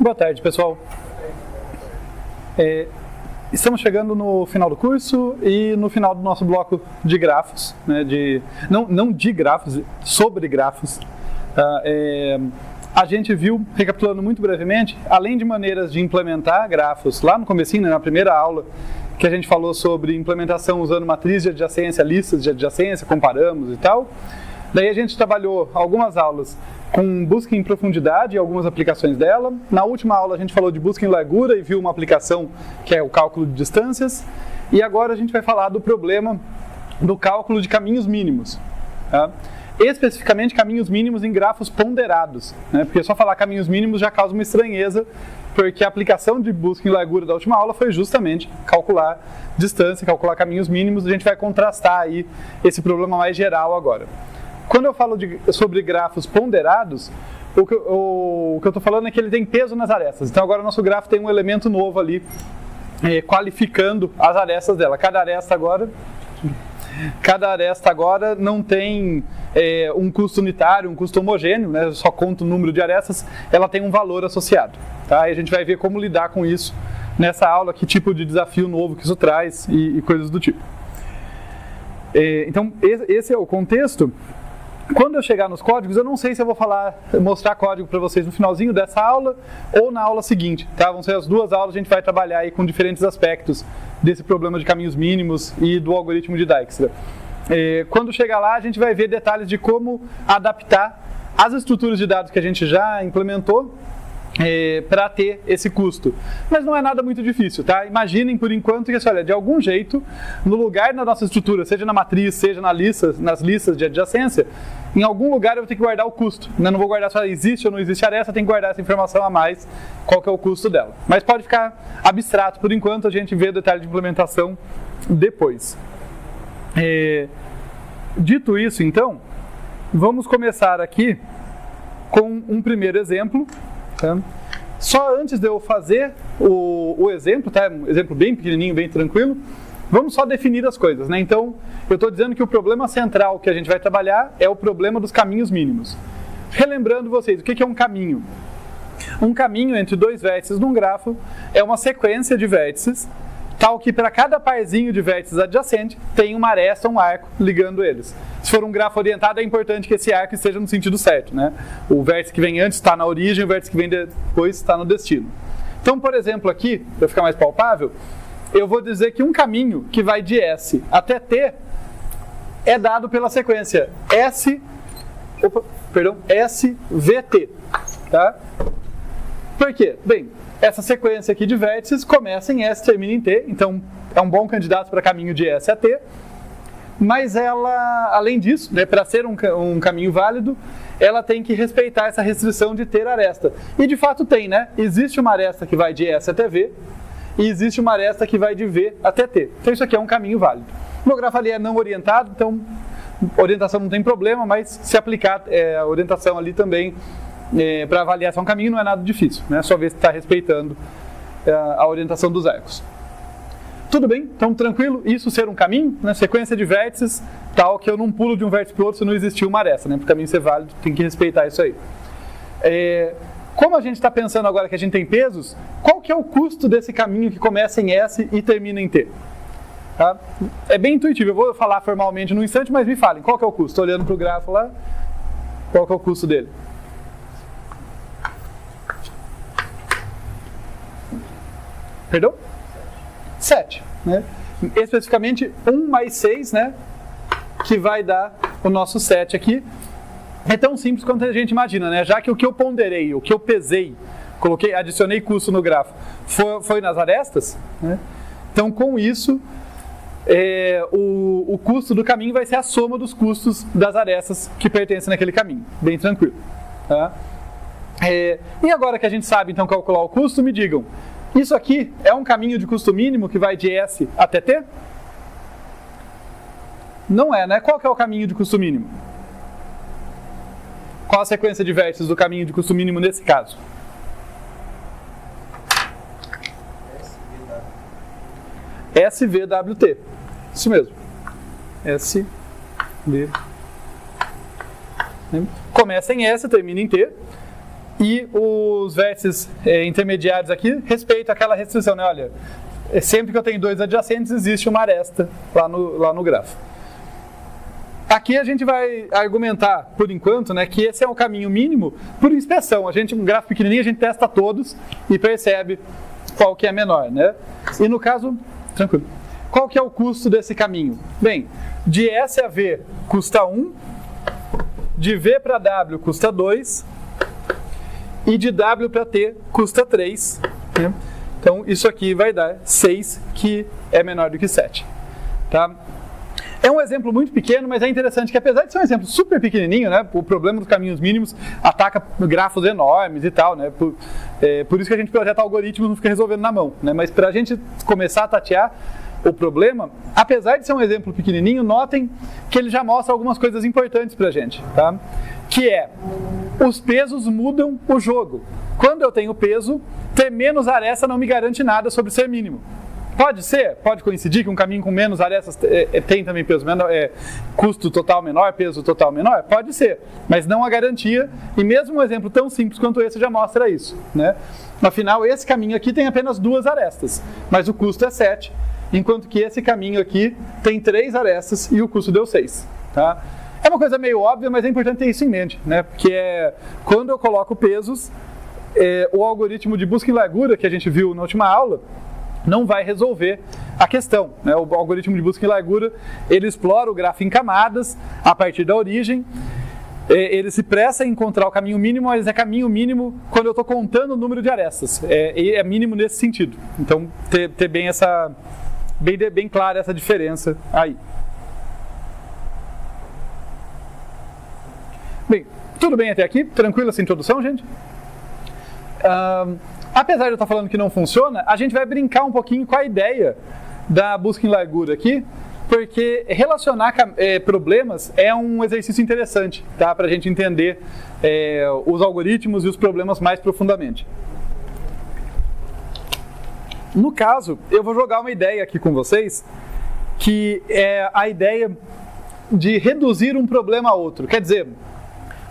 Boa tarde, pessoal. Estamos chegando no final do curso e no final do nosso bloco de grafos, né, não de grafos, sobre grafos. A gente viu, recapitulando muito brevemente, além de maneiras de implementar grafos, lá no comecinho, né, na primeira aula, que a gente falou sobre implementação usando matriz de adjacência, listas de adjacência, comparamos e tal. Daí a gente trabalhou algumas aulas com busca em profundidade e algumas aplicações dela. Na última aula a gente falou de busca em largura e viu uma aplicação que é o cálculo de distâncias. E agora a gente vai falar do problema do cálculo de caminhos mínimos. Tá? Especificamente caminhos mínimos em grafos ponderados, né? Porque só falar caminhos mínimos já causa uma estranheza, porque a aplicação de busca em largura da última aula foi justamente calcular distância, calcular caminhos mínimos. A gente vai contrastar aí esse problema mais geral agora. Quando eu falo sobre grafos ponderados, o que eu estou falando é que ele tem peso nas arestas. Então agora o nosso grafo tem um elemento novo ali, qualificando as arestas dela. Cada aresta agora não tem um custo unitário, um custo homogêneo, né? Só conta o número de arestas, ela tem um valor associado. Tá? E a gente vai ver como lidar com isso nessa aula, que tipo de desafio novo que isso traz e coisas do tipo. Então esse é o contexto. Quando eu chegar nos códigos, eu não sei se eu vou mostrar código para vocês no finalzinho dessa aula ou na aula seguinte, tá? Vão ser as duas aulas, a gente vai trabalhar aí com diferentes aspectos desse problema de caminhos mínimos e do algoritmo de Dijkstra. Quando chegar lá, a gente vai ver detalhes de como adaptar as estruturas de dados que a gente já implementou para ter esse custo. Mas não é nada muito difícil, tá? Imaginem por enquanto que, olha, de algum jeito, no lugar da nossa estrutura, seja na matriz, seja nas listas de adjacência, em algum lugar eu vou ter que guardar o custo. Eu não vou guardar só existe ou não existe aresta, eu tenho que guardar essa informação a mais, qual que é o custo dela. Mas pode ficar abstrato por enquanto, a gente vê o detalhe de implementação depois. Dito isso, então, vamos começar aqui com um primeiro exemplo. Tá? Só antes de eu fazer o exemplo, tá? Um exemplo bem pequenininho, bem tranquilo, vamos só definir as coisas, né? Então, eu estou dizendo que o problema central que a gente vai trabalhar é o problema dos caminhos mínimos. Relembrando vocês, o que é um caminho? Um caminho entre dois vértices num grafo é uma sequência de vértices, tal que para cada parzinho de vértices adjacente tem uma aresta, um arco ligando eles. Se for um grafo orientado, é importante que esse arco esteja no sentido certo, né? O vértice que vem antes está na origem, o vértice que vem depois está no destino. Então, por exemplo, aqui, para ficar mais palpável, eu vou dizer que um caminho que vai de S até T é dado pela sequência SVT. Tá? Por quê? Bem, essa sequência aqui de vértices começa em S e termina em T, então é um bom candidato para caminho de S a T. Mas ela, além disso, né, para ser um caminho válido, ela tem que respeitar essa restrição de ter aresta. E de fato tem, né? Existe uma aresta que vai de S até V, e existe uma aresta que vai de V até T. Então isso aqui é um caminho válido. O meu grafo ali é não orientado, então orientação não tem problema, mas se aplicar a orientação ali também para avaliar se é um caminho não é nada difícil, né? Só ver se está respeitando a orientação dos arcos. Tudo bem? Então tranquilo, isso ser um caminho, né? Sequência de vértices, tal que eu não pulo de um vértice para o outro se não existir uma aresta, né? Para o caminho ser válido, tem que respeitar isso aí. Como a gente está pensando agora que a gente tem pesos, qual que é o custo desse caminho que começa em S e termina em T? Tá? É bem intuitivo, eu vou falar formalmente no instante, mas me falem, qual que é o custo? Estou olhando para o grafo lá, qual que é o custo dele? Perdão? 7, né? Especificamente 1 mais 6, né? Que vai dar o nosso 7 aqui. É tão simples quanto a gente imagina, né? Já que o que eu ponderei, o que eu pesei, adicionei custo no grafo, foi nas arestas, né? Então com isso, o custo do caminho vai ser a soma dos custos das arestas que pertencem naquele caminho. Bem tranquilo. Tá? E agora que a gente sabe então calcular o custo, me digam, isso aqui é um caminho de custo mínimo que vai de S até T? Não é, né? Qual que é o caminho de custo mínimo? Qual a sequência de vértices do caminho de custo mínimo nesse caso? SVWT. Isso mesmo. SV. Começa em S, termina em T. e os vértices intermediários aqui respeitam aquela restrição, né? Olha, sempre que eu tenho dois adjacentes, existe uma aresta lá no grafo. Aqui a gente vai argumentar, por enquanto, né, que esse é o caminho mínimo por inspeção. Um gráfico pequenininho, a gente testa todos e percebe qual que é menor, né? E no caso, tranquilo, qual que é o custo desse caminho? Bem, de S a V custa 1, de V para W custa 2 e de W para T custa 3. Né? Então, isso aqui vai dar 6, que é menor do que 7. Tá? É um exemplo muito pequeno, mas é interessante que, apesar de ser um exemplo super pequenininho, né, o problema dos caminhos mínimos ataca grafos enormes e tal, né, por isso que a gente projeta algoritmos e não fica resolvendo na mão, né, mas para a gente começar a tatear o problema, apesar de ser um exemplo pequenininho, notem que ele já mostra algumas coisas importantes para a gente, tá? Que é, os pesos mudam o jogo. Quando eu tenho peso, ter menos aresta não me garante nada sobre ser mínimo. Pode ser, pode coincidir que um caminho com menos arestas tem também peso menor, custo total menor, peso total menor? Pode ser, mas não a garantia, e mesmo um exemplo tão simples quanto esse já mostra isso, né? Afinal, esse caminho aqui tem apenas 2 arestas, mas o custo é 7, enquanto que esse caminho aqui tem 3 arestas e o custo deu 6, tá? É uma coisa meio óbvia, mas é importante ter isso em mente, né? Porque quando eu coloco pesos, o algoritmo de busca em largura que a gente viu na última aula, não vai resolver a questão, né? O algoritmo de busca em largura, ele explora o grafo em camadas a partir da origem, ele se pressa em encontrar o caminho mínimo, mas é caminho mínimo quando eu estou contando o número de arestas, e é mínimo nesse sentido. Então, ter bem clara essa diferença aí. Bem, tudo bem até aqui? Tranquila essa introdução, gente? Apesar de eu estar falando que não funciona, a gente vai brincar um pouquinho com a ideia da busca em largura aqui, porque relacionar problemas é um exercício interessante, tá? Para a gente entender os algoritmos e os problemas mais profundamente. No caso, eu vou jogar uma ideia aqui com vocês, que é a ideia de reduzir um problema a outro. Quer dizer,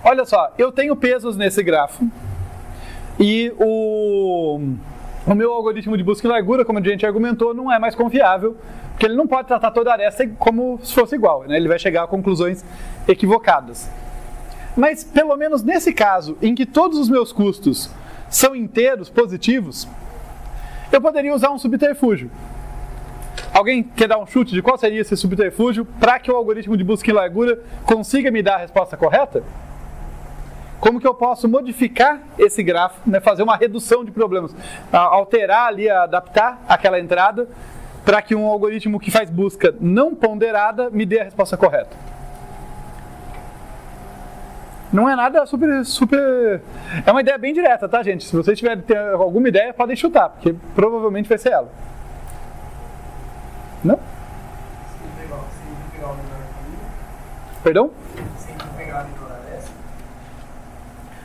olha só, eu tenho pesos nesse grafo, e o meu algoritmo de busca em largura, como a gente argumentou, não é mais confiável, porque ele não pode tratar toda a aresta como se fosse igual, né? Ele vai chegar a conclusões equivocadas. Mas, pelo menos nesse caso, em que todos os meus custos são inteiros, positivos, eu poderia usar um subterfúgio. Alguém quer dar um chute de qual seria esse subterfúgio para que o algoritmo de busca em largura consiga me dar a resposta correta? Como que eu posso modificar esse grafo, né, fazer uma redução de problemas, alterar ali, adaptar aquela entrada para que um algoritmo que faz busca não ponderada me dê a resposta correta? Não é nada super... É uma ideia bem direta, tá, gente? Se vocês tiverem alguma ideia, podem chutar, porque provavelmente vai ser ela. Não? Perdão?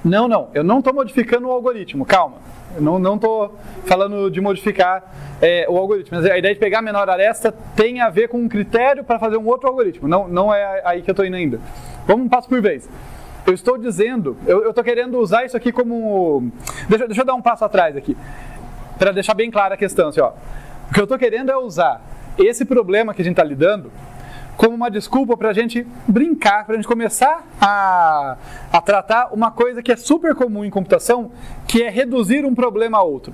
Não, eu não estou modificando o algoritmo, calma. Eu não estou falando de modificar o algoritmo. Mas a ideia de pegar a menor aresta tem a ver com um critério para fazer um outro algoritmo. Não é aí que eu estou indo ainda. Vamos um passo por vez. Eu estou dizendo, eu estou querendo usar isso aqui como... Deixa eu dar um passo atrás aqui, para deixar bem clara a questão. Assim, ó. O que eu estou querendo é usar esse problema que a gente está lidando como uma desculpa para a gente brincar, para a gente começar a tratar uma coisa que é super comum em computação, que é reduzir um problema a outro.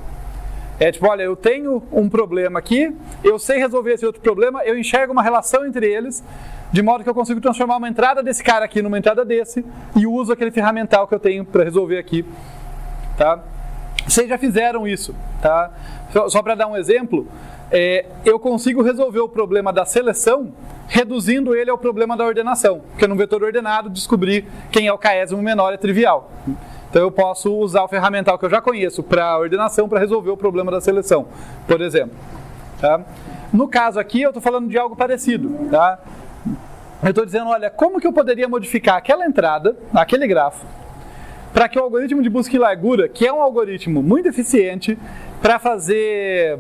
É tipo, olha, eu tenho um problema aqui, eu sei resolver esse outro problema, eu enxergo uma relação entre eles, de modo que eu consigo transformar uma entrada desse cara aqui numa entrada desse, e uso aquele ferramental que eu tenho para resolver aqui. Tá? Vocês já fizeram isso, tá? Só para dar um exemplo, eu consigo resolver o problema da seleção reduzindo ele ao problema da ordenação, porque num vetor ordenado descobrir quem é o késimo menor é trivial. Então eu posso usar o ferramental que eu já conheço para ordenação para resolver o problema da seleção, por exemplo. Tá? No caso aqui eu estou falando de algo parecido. Tá? Eu estou dizendo, olha, como que eu poderia modificar aquela entrada, aquele grafo, para que o algoritmo de busca em largura, que é um algoritmo muito eficiente para fazer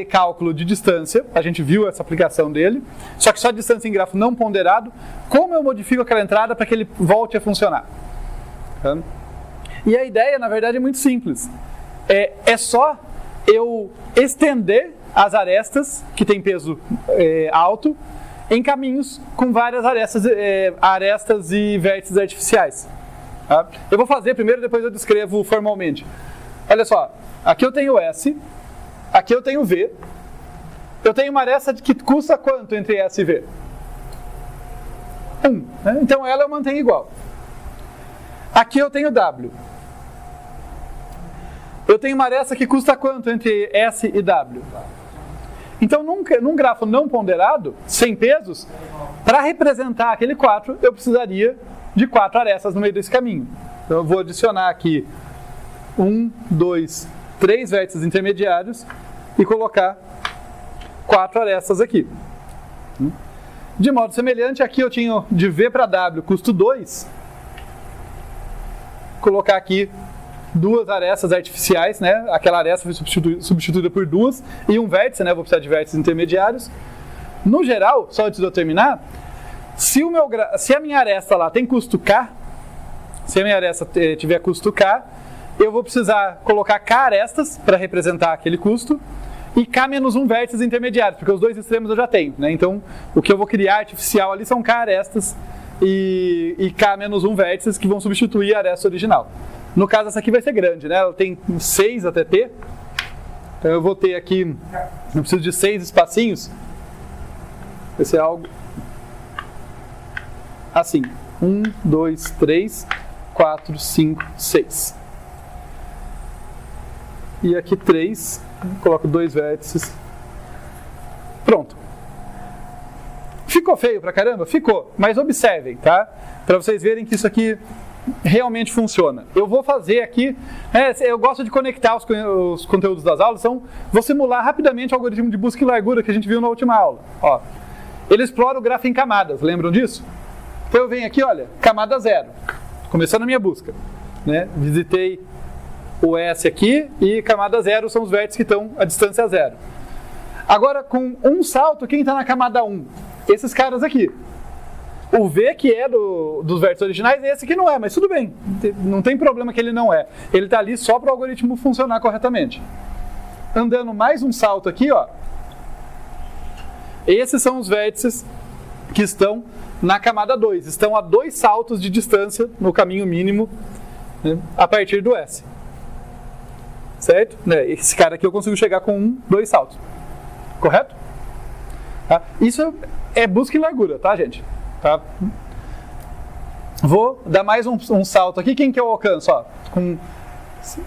cálculo de distância, a gente viu essa aplicação dele, só que só distância em grafo não ponderado, como eu modifico aquela entrada para que ele volte a funcionar? Tá? E a ideia, na verdade, é muito simples. É só eu estender as arestas, que tem peso alto, em caminhos com várias arestas e vértices artificiais. Tá? Eu vou fazer primeiro, depois eu descrevo formalmente. Olha só, aqui eu tenho S, aqui eu tenho V. Eu tenho uma aresta que custa quanto entre S e V? 1. Né? Então ela eu mantenho igual. Aqui eu tenho W. Eu tenho uma aresta que custa quanto entre S e W? Então, num grafo não ponderado, sem pesos, para representar aquele 4, eu precisaria de 4 arestas no meio desse caminho. Então, eu vou adicionar aqui 1, 2, 3 vértices intermediários e colocar 4 arestas aqui. De modo semelhante, aqui eu tinha de V para W custo 2. Colocar aqui 2 arestas artificiais, né? Aquela aresta foi substituída por 2 e um vértice, né? Vou precisar de vértices intermediários. No geral, só antes de eu terminar, se a minha aresta lá tem custo K, se a minha aresta tiver custo K, eu vou precisar colocar K arestas para representar aquele custo e K menos um vértices intermediários, porque os dois extremos eu já tenho, né? Então, o que eu vou criar artificial ali são K arestas e K menos um vértices que vão substituir a aresta original. No caso, essa aqui vai ser grande, né? Ela tem 6 até T. Então eu vou ter aqui, eu preciso de 6 espacinhos. Vai ser algo assim. 1, 2, 3, 4, 5, 6. E aqui 3, coloco 2 vértices. Pronto. Ficou feio pra caramba? Ficou. Mas observem, tá? Para vocês verem que isso aqui realmente funciona. Eu vou fazer aqui, eu gosto de conectar os conteúdos das aulas, então vou simular rapidamente o algoritmo de busca e largura que a gente viu na última aula. Ó, ele explora o grafo em camadas, lembram disso? Então eu venho aqui, olha, camada 0, começando a minha busca. Né? Visitei o S aqui e camada 0 são os vértices que estão à distância 0. Agora, com um salto, quem está na camada 1? Esses caras aqui. O V que é dos vértices originais e esse que não é, mas tudo bem. Não tem problema que ele não é. Ele está ali só para o algoritmo funcionar corretamente. Andando mais um salto aqui, ó. Esses são os vértices que estão na camada 2. Estão a 2 saltos de distância no caminho mínimo, né, a partir do S. Certo? Esse cara aqui eu consigo chegar com 2 saltos. Correto? Tá? Isso é busca e largura, tá, gente? Tá? Vou dar mais um salto aqui. Quem que eu alcanço? Ó,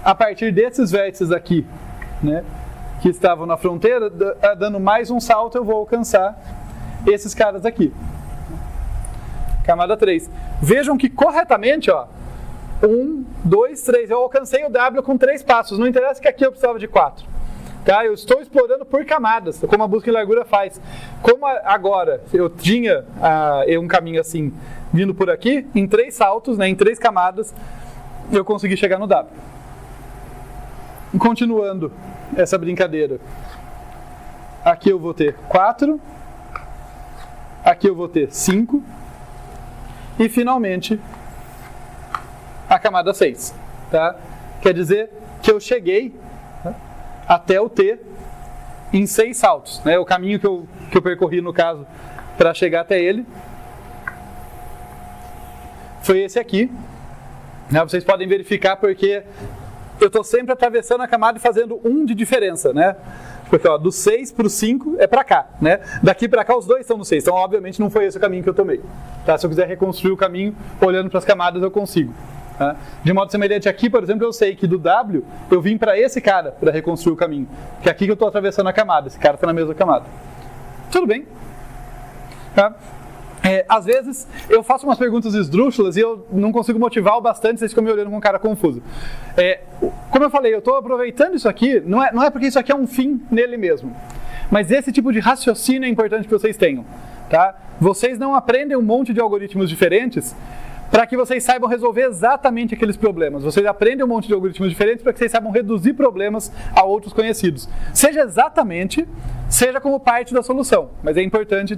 a partir desses vértices aqui, né, que estavam na fronteira, dando mais um salto, eu vou alcançar esses caras aqui. Camada 3. Vejam que corretamente, ó, 1, 2, 3. Eu alcancei o W com 3 passos. Não interessa que aqui eu precisava de 4. Tá? Eu estou explorando por camadas, como a busca e largura faz. Como agora eu tinha um caminho assim, vindo por aqui, em 3 saltos, né, em 3 camadas, eu consegui chegar no W. Continuando essa brincadeira. Aqui eu vou ter 4. Aqui eu vou ter 5. E finalmente, a camada 6. Tá? Quer dizer que eu cheguei até o T em 6 saltos, né? O caminho que eu percorri, no caso, para chegar até ele foi esse aqui, né? Vocês podem verificar porque eu estou sempre atravessando a camada e fazendo 1 de diferença, né? Porque ó, do 6 para o 5 é para cá, né? Daqui para cá os dois estão no 6, então obviamente não foi esse o caminho que eu tomei. Tá? Se eu quiser reconstruir o caminho olhando para as camadas eu consigo. Tá? De modo semelhante aqui, por exemplo, eu sei que do W eu vim para esse cara para reconstruir o caminho. Que é aqui que eu estou atravessando a camada, esse cara está na mesma camada. Tudo bem. Tá? Às vezes eu faço umas perguntas esdrúxulas e eu não consigo motivar o bastante, vocês ficam me olhando com um cara confuso. Como eu falei, eu estou aproveitando isso aqui, não é porque isso aqui é um fim nele mesmo. Mas esse tipo de raciocínio é importante que vocês tenham. Tá? Vocês não aprendem um monte de algoritmos diferentes para que vocês saibam resolver exatamente aqueles problemas. Vocês aprendem um monte de algoritmos diferentes para que vocês saibam reduzir problemas a outros conhecidos. Seja exatamente, seja como parte da solução. Mas é importante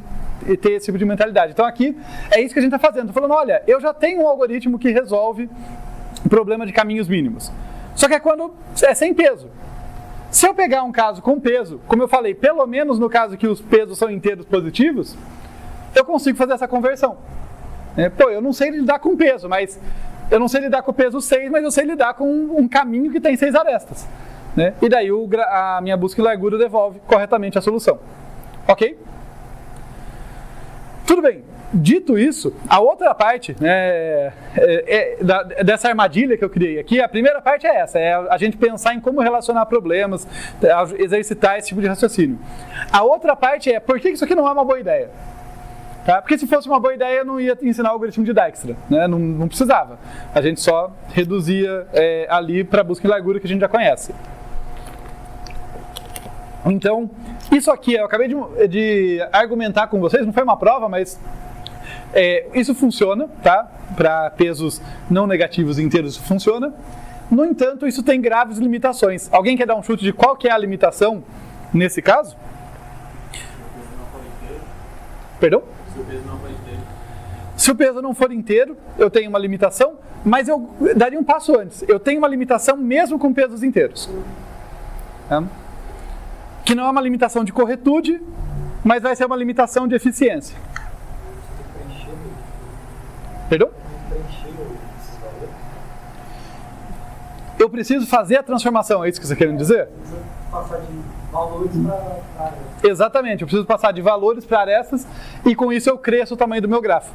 ter esse tipo de mentalidade. Então aqui, é isso que a gente está fazendo. Estou falando, olha, eu já tenho um algoritmo que resolve problema de caminhos mínimos. Só que é quando é sem peso. Se eu pegar um caso com peso, como eu falei, pelo menos no caso que os pesos são inteiros positivos, eu consigo fazer essa conversão. Eu não sei lidar com peso, mas eu não sei lidar com o peso 6, mas eu sei lidar com um caminho que tem 6 arestas. E daí a minha busca em largura devolve corretamente a solução. Ok? Tudo bem. Dito isso, a outra parte dessa armadilha que eu criei aqui, a primeira parte é essa, é a gente pensar em como relacionar problemas, exercitar esse tipo de raciocínio. A outra parte é por que isso aqui não é uma boa ideia? Tá? Porque se fosse uma boa ideia, eu não ia ensinar o algoritmo de Dijkstra, não precisava. A gente só reduzia ali para a busca em largura que a gente já conhece. Então, isso aqui, eu acabei de argumentar com vocês, não foi uma prova, mas isso funciona, tá? Para pesos não negativos inteiros isso funciona. No entanto, isso tem graves limitações. Alguém quer dar um chute de qual que é a limitação nesse caso? Perdão? Se o peso não for inteiro. Se o peso não for inteiro, eu tenho uma limitação, mas eu daria um passo antes. Eu tenho uma limitação mesmo com pesos inteiros. Que não é uma limitação de corretude, mas vai ser uma limitação de eficiência. Perdão? Eu preciso fazer a transformação, é isso que você quer dizer? Passar de valores para arestas. Exatamente, eu preciso passar de valores para arestas e com isso eu cresço o tamanho do meu grafo.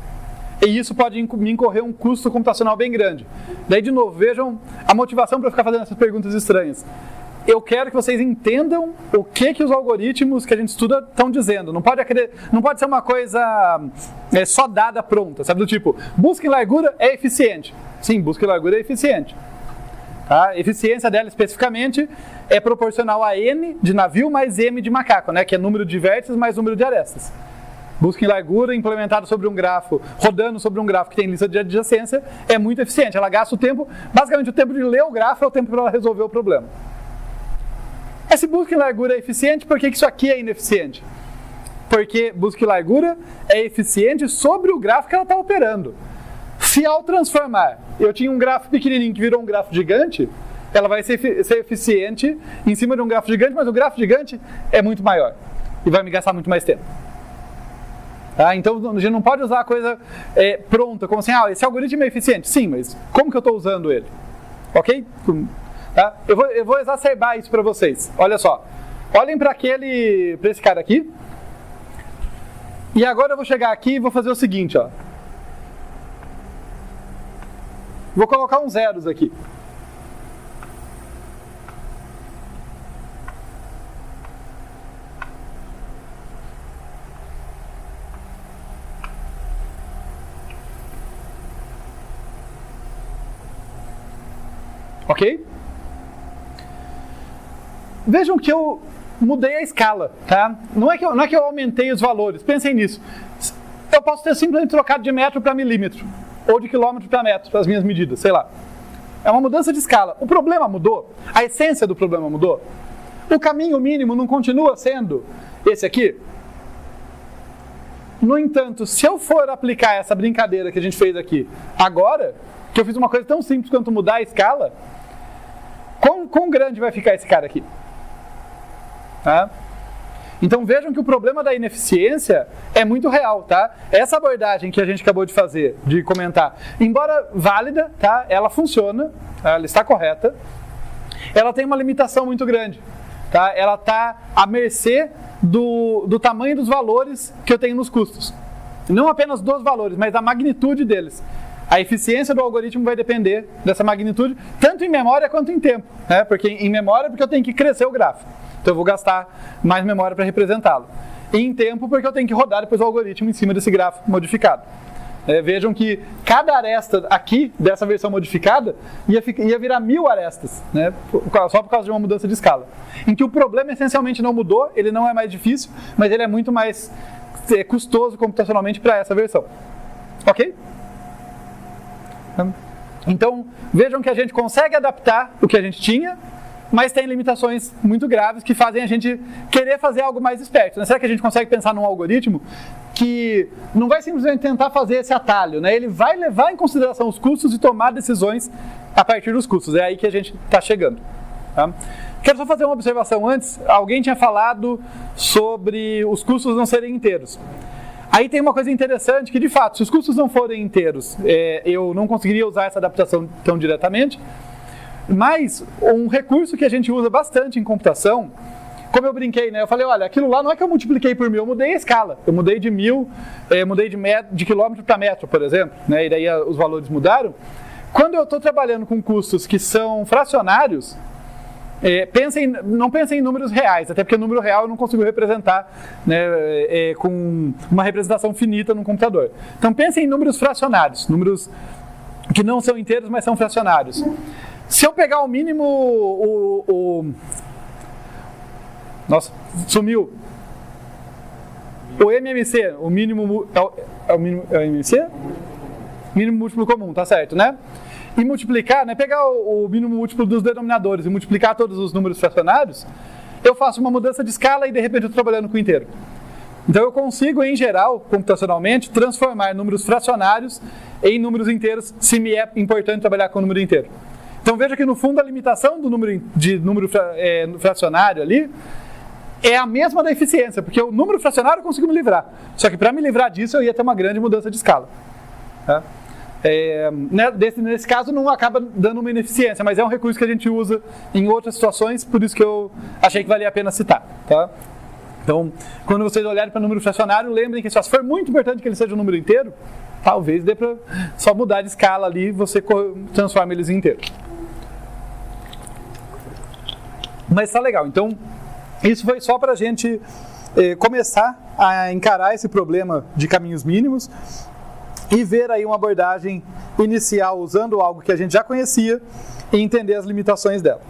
E isso pode me incorrer um custo computacional bem grande. Daí, de novo, vejam a motivação para eu ficar fazendo essas perguntas estranhas. Eu quero que vocês entendam o que os algoritmos que a gente estuda estão dizendo. Não pode ser uma coisa só dada pronta, sabe? Do tipo, busca em largura é eficiente. Sim, busca em largura é eficiente. Tá? A eficiência dela especificamente é proporcional a N de navio mais M de macaco, que é número de vértices mais número de arestas. Busca em largura implementado sobre um grafo, rodando sobre um grafo que tem lista de adjacência, é muito eficiente. Ela gasta o tempo, basicamente o tempo de ler o grafo é o tempo para ela resolver o problema. Se busca em largura é eficiente, por que isso aqui é ineficiente? Porque busca em largura é eficiente sobre o grafo que ela está operando. Se ao transformar, eu tinha um grafo pequenininho que virou um grafo gigante, ela vai ser eficiente em cima de um grafo gigante, mas o grafo gigante é muito maior e vai me gastar muito mais tempo. Tá? Então a gente não pode usar a coisa pronta, como assim, esse algoritmo é eficiente. Sim, mas como que eu estou usando ele? Ok? Tá? Eu vou exacerbar isso para vocês. Olha só. Olhem para esse cara aqui. E agora eu vou chegar aqui e vou fazer o seguinte. Vou colocar uns zeros aqui. Ok? Vejam que eu mudei a escala, tá? Não é que eu aumentei os valores, pensem nisso. Eu posso ter simplesmente trocado de metro para milímetro, ou de quilômetro para metro, as minhas medidas, sei lá. É uma mudança de escala. O problema mudou? A essência do problema mudou? O caminho mínimo não continua sendo esse aqui? No entanto, se eu for aplicar essa brincadeira que a gente fez aqui, agora, que eu fiz uma coisa tão simples quanto mudar a escala, quão grande vai ficar esse cara aqui? Tá? Então vejam que o problema da ineficiência é muito real, tá? Essa abordagem que a gente acabou de fazer, de comentar, embora válida, tá? Ela funciona, ela está correta, ela tem uma limitação muito grande, tá? Ela está à mercê do tamanho dos valores que eu tenho nos custos. Não apenas dos valores, mas da magnitude deles. A eficiência do algoritmo vai depender dessa magnitude, tanto em memória quanto em tempo, né? Porque em memória, porque eu tenho que crescer o grafo. Então eu vou gastar mais memória para representá-lo. E em tempo, porque eu tenho que rodar depois o algoritmo em cima desse grafo modificado. Vejam que cada aresta aqui, dessa versão modificada, ia virar 1000 arestas, né? Só por causa de uma mudança de escala. Em que o problema essencialmente não mudou, ele não é mais difícil, mas ele é muito mais custoso computacionalmente para essa versão. Ok? Então, vejam que a gente consegue adaptar o que a gente tinha, mas tem limitações muito graves que fazem a gente querer fazer algo mais esperto, né? Será que a gente consegue pensar num algoritmo que não vai simplesmente tentar fazer esse atalho, né? Ele vai levar em consideração os custos e tomar decisões a partir dos custos. É aí que a gente está chegando. Tá? Quero só fazer uma observação antes. Alguém tinha falado sobre os custos não serem inteiros. Aí tem uma coisa interessante que, de fato, se os custos não forem inteiros, eu não conseguiria usar essa adaptação tão diretamente. Mas um recurso que a gente usa bastante em computação, como eu brinquei, né? Eu falei, olha, aquilo lá não é que eu multipliquei por 1000, eu mudei a escala. Eu mudei de 1000, mudei de quilômetro para metro, por exemplo, né? E daí os valores mudaram. Quando eu estou trabalhando com custos que são fracionários, não pensem em números reais, até porque o número real eu não consigo representar, né, com uma representação finita no computador. Então pensem em números fracionários, números que não são inteiros, mas são fracionários. Se eu pegar o mínimo, nossa, sumiu. O MMC, o mínimo, é o MMC? Mínimo múltiplo comum, tá certo, né? E multiplicar, né, pegar o mínimo múltiplo dos denominadores e multiplicar todos os números fracionários, eu faço uma mudança de escala e de repente eu estou trabalhando com o inteiro. Então eu consigo, em geral, computacionalmente, transformar números fracionários em números inteiros, se me é importante trabalhar com o número inteiro. Então veja que no fundo a limitação do número fracionário ali é a mesma da eficiência, porque o número fracionário eu consigo me livrar. Só que para me livrar disso eu ia ter uma grande mudança de escala. Tá? Nesse caso não acaba dando uma ineficiência, mas é um recurso que a gente usa em outras situações, por isso que eu achei que valia a pena citar. Tá? Então, quando vocês olharem para o número fracionário, lembrem que se for muito importante que ele seja um número inteiro, talvez dê para só mudar de escala ali e você transforma eles em inteiro. Mas tá legal, então isso foi só para a gente começar a encarar esse problema de caminhos mínimos e ver aí uma abordagem inicial usando algo que a gente já conhecia e entender as limitações dela.